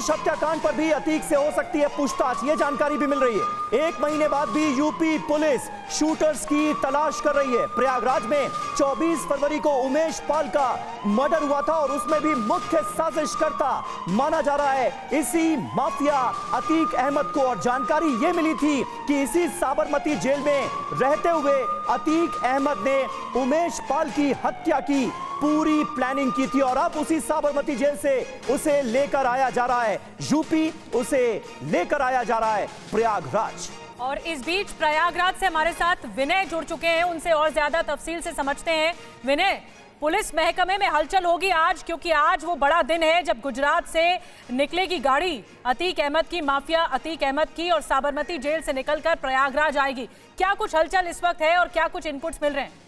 उमेश हत्याकांड पर भी अतीक से हो सकती है पूछताछ, ये जानकारी भी मिल रही है। 1 महीने बाद भी यूपी पुलिस शूटर्स की तलाश कर रही है। प्रयागराज में 24 फरवरी को उमेश पाल का मर्डर हुआ था और उसमें भी मुख्य साजिशकर्ता माना जा रहा है इसी माफिया अतीक अहमद को। और जानकारी ये मिली थी कि इसी साबरमती जेल में रहते हुए अतीक अहमद ने उमेश पाल की हत्या की पूरी प्लानिंग की थी और अब उसी साबरमती जेल से उसे लेकर आया जा रहा है यूपी, उसे लेकर आया जा रहा है प्रयागराज। और इस बीच प्रयागराज से हमारे साथ विनय जुड़ चुके हैं, उनसे और ज्यादा तफसील से समझते हैं। विनय, पुलिस महकमे में हलचल होगी आज, क्योंकि आज वो बड़ा दिन है जब गुजरात से निकलेगी गाड़ी अतीक अहमद की, माफिया अतीक अहमद की, और साबरमती जेल से निकलकर प्रयागराज आएगी। क्या कुछ हलचल इस वक्त है और क्या कुछ इनपुट्स मिल रहे हैं?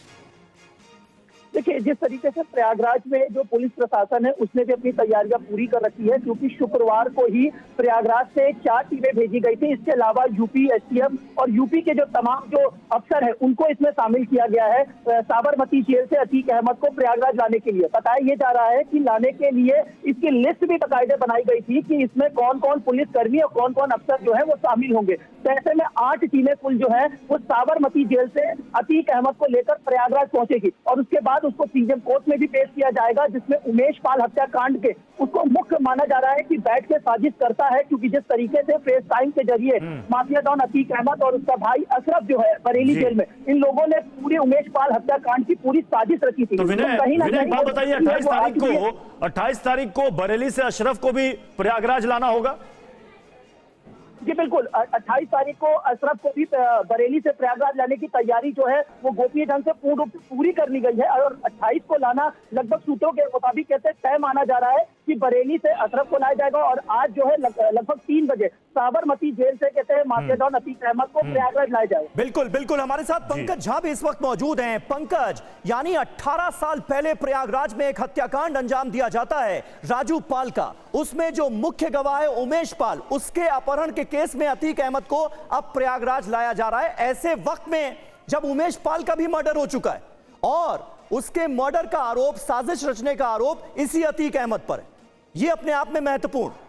देखिए, जिस तरीके से प्रयागराज में जो पुलिस प्रशासन है उसने भी अपनी तैयारियां पूरी कर रखी है, क्योंकि शुक्रवार को ही प्रयागराज से 4 टीमें भेजी गई थी। इसके अलावा यूपी एसटीएफ और यूपी के जो तमाम जो अफसर है उनको इसमें शामिल किया गया है साबरमती जेल से अतीक अहमद को प्रयागराज लाने के लिए। बताया ये जा रहा है कि लाने के लिए इसकी लिस्ट भी बाकायदे बनाई गई थी कि इसमें कौन कौन पुलिसकर्मी और कौन कौन अफसर जो है वो शामिल होंगे। तो ऐसे में 8 टीमें कुल जो है वो साबरमती जेल से अतीक अहमद को लेकर प्रयागराज पहुंचेगी और उसके बाद उसको सीजेएम कोर्ट में भी पेश किया जाएगा, जिसमें उमेश पाल हत्याकांड के उसको मुख्य माना जा रहा है कि बैठ के साजिश करता है, क्योंकि जिस तरीके से फेस टाइम के जरिए माफिया डॉन अतीक अहमद और उसका भाई अशरफ जो है बरेली जेल में, इन लोगों ने पूरे उमेश पाल हत्याकांड की पूरी साजिश रखी थी। तो कहीं ना कहीं बात बताइए, 28 तारीख को बरेली से अशरफ को भी प्रयागराज लाना होगा। जी बिल्कुल, 28 तारीख को अशरफ को भी बरेली से प्रयागराज लाने की तैयारी जो है वो गोपनीय ढंग से पूर्ण रूप से पूरी कर ली गई है और 28 को लाना लगभग सूत्रों के मुताबिक कहते तय माना जा रहा है कि बरेली से अशरफ को लाया जाएगा और आज जो है लगभग 3 बजे साबरमती जेल से कहते हैं माफिया डॉन अतीक अहमद को प्रयागराज लाया जाएगा। बिल्कुल बिल्कुल, हमारे साथ पंकज झा भी इस वक्त मौजूद हैं। पंकज, यानी 18 साल पहले प्रयागराज में एक हत्याकांड अंजाम दिया जाता है राजू पाल का, उसमें जो मुख्य गवाह है उमेश पाल, उसके अपहरण के केस में अतीक अहमद को अब प्रयागराज लाया जा रहा है। ऐसे वक्त में जब उमेश पाल का भी मर्डर हो चुका है और उसके मर्डर का आरोप, साजिश रचने का आरोप इसी अतीक अहमद पर है, यह अपने आप में महत्वपूर्ण।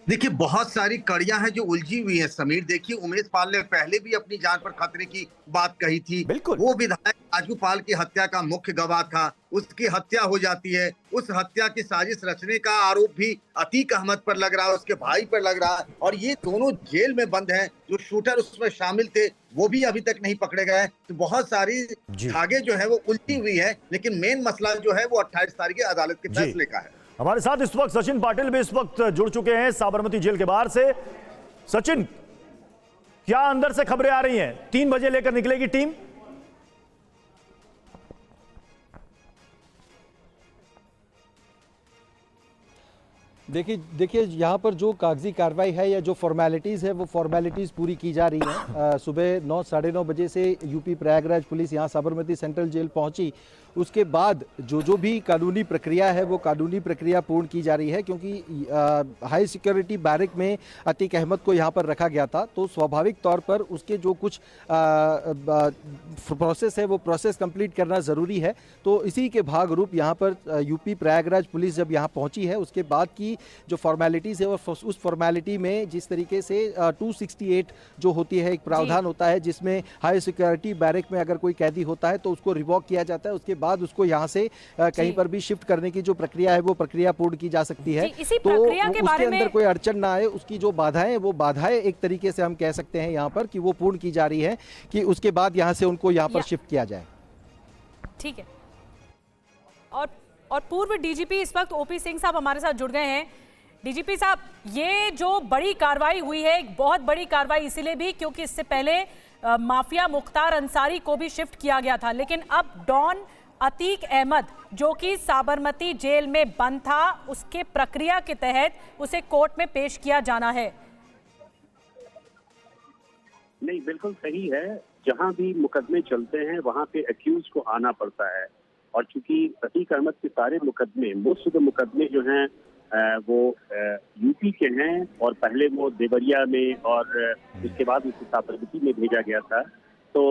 देखिए, बहुत सारी कड़ियां हैं जो उलझी हुई हैं समीर। देखिए, उमेश पाल ने पहले भी अपनी जान पर खतरे की बात कही थी। वो विधायक राजू पाल की हत्या का मुख्य गवाह था, उसकी हत्या हो जाती है। उस हत्या की साजिश रचने का आरोप भी अतीक अहमद पर लग रहा है, उसके भाई पर लग रहा है और ये दोनों जेल में बंद हैं। जो शूटर उसमें शामिल थे वो भी अभी तक नहीं पकड़े गए। तो बहुत सारी धागे जो है वो उलझी हुई है, लेकिन मेन मसला जो है वो 28 तारीख की अदालत के फैसले का है। हमारे साथ इस वक्त सचिन पाटिल भी इस वक्त जुड़ चुके हैं साबरमती जेल के बाहर से। सचिन, क्या अंदर से खबरें आ रही हैं? 3 बजे लेकर निकलेगी टीम। देखिए यहाँ पर जो कागजी कार्रवाई है या जो फॉर्मेलिटीज़ है वो फॉर्मेलिटीज़ पूरी की जा रही हैं। सुबह 9 साढ़े 9 बजे से यूपी प्रयागराज पुलिस यहाँ साबरमती सेंट्रल जेल पहुँची। उसके बाद जो भी कानूनी प्रक्रिया है वो कानूनी प्रक्रिया पूर्ण की जा रही है, क्योंकि हाई सिक्योरिटी बैरक में अतीक अहमद को यहाँ पर रखा गया था, तो स्वाभाविक तौर पर उसके जो कुछ प्रोसेस है वो प्रोसेस कंप्लीट करना ज़रूरी है। तो इसी के भाग रूप यहाँ पर यूपी प्रयागराज पुलिस जब यहाँ पहुँची है उसके बाद की जो फॉर्मेलिटीज़ है उस फॉर्मेलिटी में जिस तरीके से 268 जो होती है एक प्रावधान होता है जिसमें हाई सिक्योरिटी बैरक में अगर कोई कैदी होता है तो उसको रिवॉक किया जाता है, उसके बाद उसको यहाँ से कहीं पर भी शिफ्ट करने की जो प्रक्रिया है वो प्रक्रिया पूर्ण की जा सकती है। तो उसके अंदर कोई अड़चन ना आए, उसकी जो बाधाएं वो बाधाएं एक तरीके से हम कह सकते हैं यहाँ पर कि वो पूर्ण की जा रही है कि उसके बाद यहाँ से उनको यहाँ पर शिफ्ट किया जाए। ठीक है। और पूर्व डीजीपी इस वक्त ओपी सिंह साहब हमारे साथ जुड़ गए हैं। डीजीपी साहब, ये जो बड़ी कार्रवाई हुई है, एक बहुत बड़ी कार्रवाई इसीलिए भी क्योंकि इससे पहले माफिया मुख्तार अंसारी को भी शिफ्ट किया गया था, लेकिन अब डॉन अतीक अहमद जो कि साबरमती जेल में बंद था, उसके प्रक्रिया के तहत उसे कोर्ट में पेश किया जाना है। नहीं, बिल्कुल सही है। जहां भी मुकदमे चलते हैं वहां पे एक्यूज को आना पड़ता है, और चूंकि अतीक अहमद के सारे मुकदमे, मोस्ट मुकदमे जो हैं वो यूपी के हैं और पहले वो देवरिया में और उसके बाद उसे साबरमती में भेजा गया था। तो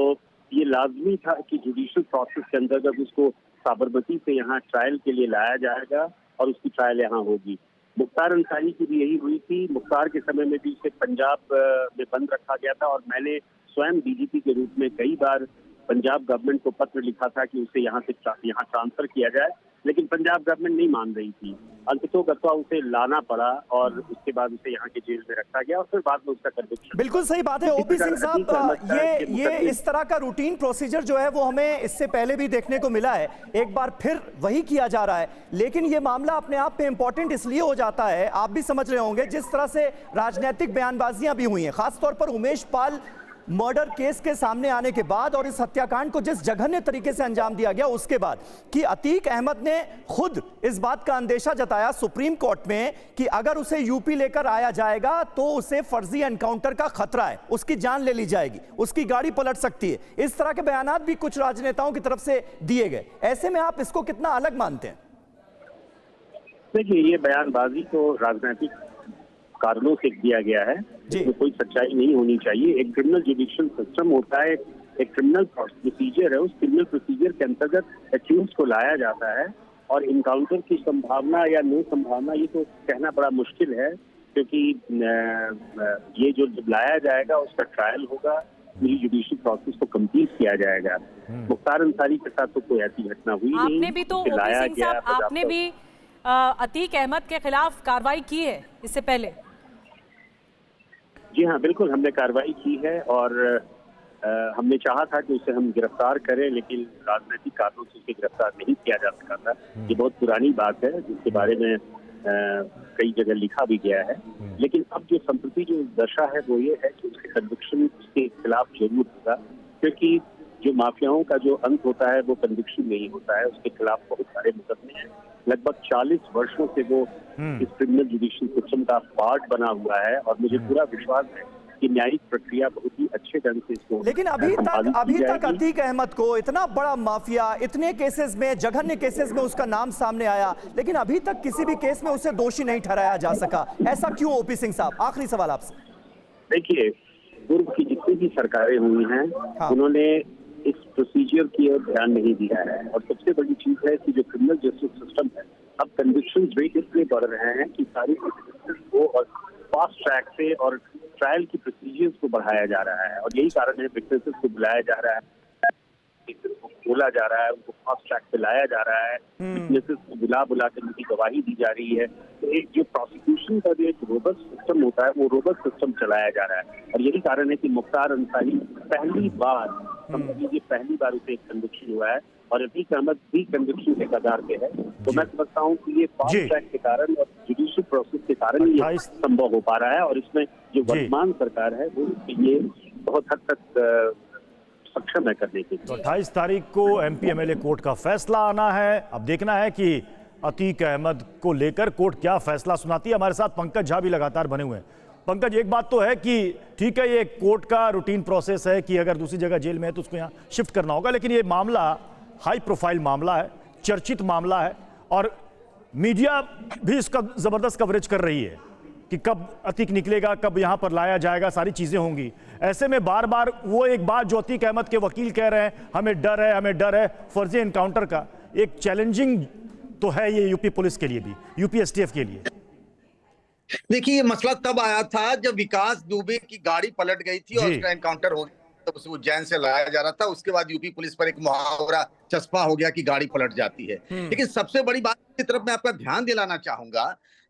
ये लाजमी था कि जुडिशियल प्रोसेस के अंतर्गत उसको साबरमती से यहाँ ट्रायल के लिए लाया जाएगा और उसकी ट्रायल यहाँ होगी। मुख्तार अंसारी की भी यही हुई थी। मुख्तार के समय में भी उसे पंजाब में बंद रखा गया था और मैंने स्वयं डीजीपी के रूप में कई बार पंजाब गवर्नमेंट को पत्र लिखा था कि उसे यहाँ ट्रांसफर किया जाए, लेकिन पंजाब गवर्नमेंट नहीं मान रही थी। अंततोगत्वा उसे लाना पड़ा और उसके बाद उसे यहाँ के जेल में रखा गया और फिर बाद में उसका कन्विक्शन। बिल्कुल सही बात है ओपी सिंह साहब, ये इस तरह का रूटीन प्रोसीजर जो है वो हमें इससे पहले भी देखने को मिला है, एक बार फिर वही किया जा रहा है। लेकिन ये मामला अपने आप में इंपॉर्टेंट इसलिए हो जाता है, आप भी समझ रहे होंगे, जिस तरह से राजनीतिक बयानबाजियां भी हुई हैं, खासतौर पर उमेश पाल मर्डर केस के सामने आने के बाद और इस हत्याकांड को जिस जघन्य तरीके से अंजाम दिया गया उसके बाद, कि अतीक अहमद ने खुद इस बात का अंदेशा जताया सुप्रीम कोर्ट में कि अगर उसे यूपी लेकर आया जाएगा तो उसे फर्जी एनकाउंटर का खतरा है, उसकी जान ले ली जाएगी, उसकी गाड़ी पलट सकती है। इस तरह के बयानात भी कुछ राजनेताओं की तरफ से दिए गए। ऐसे में आप इसको कितना अलग मानते हैं? देखिए, ये बयानबाजी तो राजनीतिक कारणों से किया गया है, जिसमें कोई सच्चाई नहीं होनी चाहिए। एक क्रिमिनल जुडिशियल सिस्टम होता है, एक क्रिमिनल प्रोसीजर है, उस क्रिमिनल प्रोसीजर के अंतर्गत एक्यूज को लाया जाता है और इनकाउंटर की संभावना या नो संभावना ये तो कहना बड़ा मुश्किल है, क्योंकि ये जो जब लाया जाएगा उसका ट्रायल होगा, पूरी जुडिशियल प्रोसेस को कंप्लीट किया जाएगा। मुख्तार अंसारी के साथ तो कोई ऐसी घटना हुई नहीं। आपने भी तो ओपी सिंह साहब, आपने भी अतीक अहमद के खिलाफ कार्रवाई की है इससे पहले? जी हाँ, बिल्कुल हमने कार्रवाई की है और हमने चाहा था कि उसे हम गिरफ्तार करें, लेकिन राजनीतिक कारणों से उसे गिरफ्तार नहीं किया जा सका था। ये बहुत पुरानी बात है जिसके बारे में कई जगह लिखा भी गया है, लेकिन अब जो संप्रति जो दशा है वो ये है कि उसके कन्विक्शन उसके खिलाफ जरूर होगा, क्योंकि जो माफियाओं का जो अंत होता है वो कन्विक्शन नहीं होता है। उसके खिलाफ बहुत सारे मुकदमे हैं, लगभग 40 वर्षों से वो इस क्रिमिनल जुडिशियल सिस्टम का पार्ट बना हुआ है और मुझे पूरा विश्वास है कि न्यायिक प्रक्रिया बहुत ही अच्छे ढंग से इसको। लेकिन अभी तक अतीक अहमद को, इतना बड़ा माफिया, इतने केसेस में, जघन्य केसेस में उसका नाम सामने आया, लेकिन अभी तक किसी भी केस में उसे दोषी नहीं ठहराया जा सका। ऐसा क्यों ओपी सिंह साहब? आखिरी सवाल आपसे। देखिए, पूर्व की जितनी भी सरकारें हुई हैं उन्होंने इस प्रोसीजर की ओर ध्यान नहीं दिया है और सबसे बड़ी चीज है कि जो क्रिमिनल जस्टिस सिस्टम है, अब कन्विक्शन रेट इसलिए बढ़ रहे हैं कि सारी को और फास्ट ट्रैक से और ट्रायल की प्रोसीजर्स को बढ़ाया जा रहा है और यही कारण है विटनेसेस को बुलाया जा रहा है, को खोला जा रहा है, उनको फास्ट ट्रैक पे लाया जा रहा है, विटनेसेस को बुला कर उनकी गवाही दी जा रही है। तो एक जो प्रोसिक्यूशन का जो एक रोबस्ट सिस्टम होता है वो रोबस्ट सिस्टम चलाया जा रहा है और यही कारण है कि मुख्तार अंसारी पहली बार उसे एक कन्विक्शन हुआ है और अतीक अहमद भी कन्विक्शन के कगार पे है। तो मैं समझता हूँ कि ये फास्ट ट्रैक के कारण और जुडिशियल प्रोसेस के कारण ये संभव हो पा रहा है और इसमें जो वर्तमान सरकार है वो ये बहुत हद तक सक्षम है करने के लिए। 28 तारीख को एमपी एमएलए कोर्ट का फैसला आना है। अब देखना है कि अतीक अहमद को लेकर कोर्ट क्या फैसला सुनाती है। हमारे साथ पंकज झा भी लगातार बने हुए हैं। पंकज, एक बात तो है कि ठीक है, ये कोर्ट का रूटीन प्रोसेस है कि अगर दूसरी जगह जेल में है तो उसको यहाँ शिफ्ट करना होगा, लेकिन ये मामला हाई प्रोफाइल मामला है, चर्चित मामला है और मीडिया भी इसका जबरदस्त कवरेज कर रही है कि कब अतीक निकलेगा, कब यहाँ पर लाया जाएगा, सारी चीजें होंगी। ऐसे में बार बार वो एक बात जो अतीक अहमद के वकील कह रहे हैं, हमें डर है फर्जी एनकाउंटर का, एक चैलेंजिंग तो है ये यूपी पुलिस के लिए भी, यूपी एसटीएफ के लिए। देखिए, ये मसला तब आया था जब विकास दुबे की गाड़ी पलट गई थी और उसका एनकाउंटर हो गया, तो उसे उज्जैन से लाया जा रहा था। उसके बाद यूपी पुलिस पर एक मुहावरा चस्पा हो गया कि गाड़ी पलट जाती है। लेकिन सबसे बड़ी बात की तरफ मैं आपका ध्यान दिलाना चाहूंगा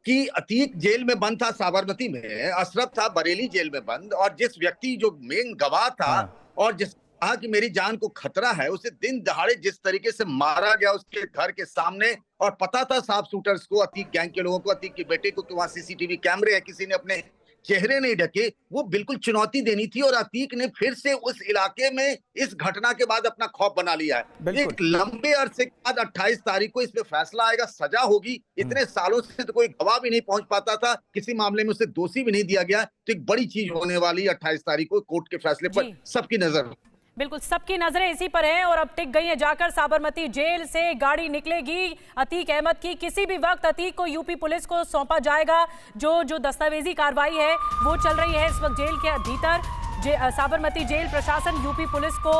कि अतीक जेल में बंद था साबरमती में, अशरफ था बरेली जेल में बंद, और जिस व्यक्ति जो मेन गवाह था और जिस कहा कि मेरी जान को खतरा है, उसे दिन दहाड़े जिस तरीके से मारा गया उसके घर के सामने, और पता था साफ शूटर्स को, अतीक गैंग के लोगों को, अतीक के बेटे को कि वहां सीसीटीवी कैमरे है, किसी ने अपने चेहरे नहीं ढके, वो बिल्कुल चुनौती देनी थी और अतीक ने फिर से उस इलाके में इस घटना के बाद अपना खौफ बना लिया है। एक लंबे अरसे के बाद 28 तारीख को इस पे फैसला आएगा, सजा होगी। इतने सालों से तो कोई गवाह भी नहीं पहुंच पाता था, किसी मामले में उसे दोषी भी नहीं दिया गया, तो एक बड़ी चीज होने वाली 28 तारीख को कोर्ट के फैसले पर सबकी नजर। बिल्कुल, सबकी नजरें इसी पर हैं और अब टिक गई है जाकर साबरमती जेल से गाड़ी निकलेगी अतीक अहमद की। किसी भी वक्त अतीक को यूपी पुलिस को सौंपा जाएगा। जो दस्तावेजी कार्रवाई है वो चल रही है इस वक्त जेल के भीतर। साबरमती जेल प्रशासन यूपी पुलिस को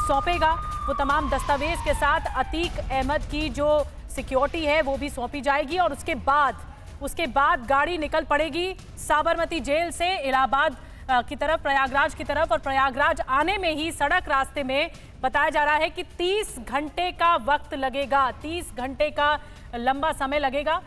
सौंपेगा वो तमाम दस्तावेज के साथ। अतीक अहमद की जो सिक्योरिटी है वो भी सौंपी जाएगी और उसके बाद उसके बाद गाड़ी निकल पड़ेगी साबरमती जेल से इलाहाबाद की तरफ, प्रयागराज की तरफ। और प्रयागराज आने में ही सड़क रास्ते में बताया जा रहा है कि 30 घंटे का वक्त लगेगा, 30 घंटे का लंबा समय लगेगा।